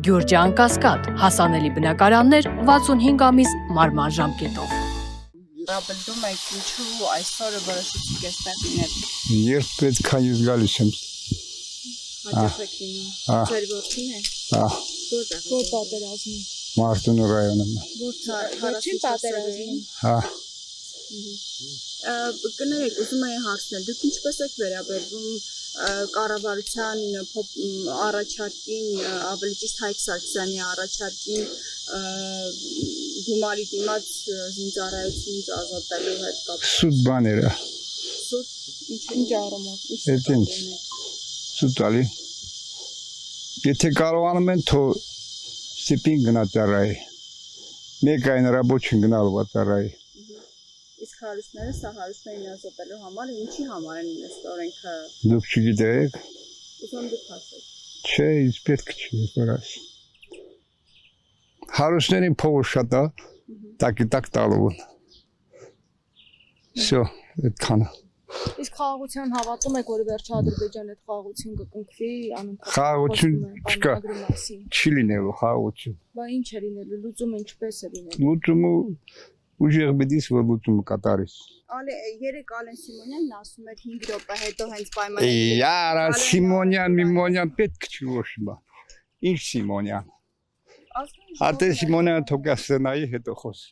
Գյուրջան Կասկադ, հասանելի բնակարաններ 65 ամիս մարման ժամկետով։ Ռաբելդում եք ինչու այսօրը որոշեցիք այստեղ լինել։ Երբ պետք է ես գալիս եմ։ Հաճախ եք լինում։ Ձեր որդին է։ Որ պատերազմի։ Մարտունու ռայոնում։ Որչին պատերազմի։ Կներեք, ուզում եմ հարցնել, դուք ինչպես եք վերաբերվում կառավարության առաջարկին, ավելի ճիշտ Հայկ Սարգսյանի առաջարկին գումարի դիմաց զինծառայությունից ազատելու հետ կապ։ Սուտ բաները։ Սուտ ինչ առումով։ Այդ ինչ։ Սուտ ալի։ Եթե կարողանում են, թո ստիպին գնա ծառայի։ Մեկ այն ռաբոչին գնալու ծառայի։ Իսկ հարուստները սա հարուստներին ազատելու համար ինչի համար են ինձ օրենքը։ Դուք չգիտեք։ Ուզում դուք ասեք։ Չէ, ինձ պետք չի որաս։ Հարուստներին փողը շատ է, տակ տալու են։ Всё, այդքանը։ Իսկ խաղաղության հավատում եք, որ վերջ Ադրբեջանը այդ խաղաղություն կկնքվի, անընդհատ Խաղաղություն չկա, չի լինելու խաղաղություն։ Բա ինչ է լինելու, լուծումը ինչպես է լինելու։ Լուծումը ուժեղ բդիս, որ լուծումը կատարես։ Երեք Ալեն Սիմոնյանն ասում էր 5 րոպե հետո հենց պայմանագրի։ Яра Սիմոնյան պետք չի ոչ բան։ Ինչ Սիմոնյան։ Ատե Սիմոնյանը թող կասենայի հետո խոս։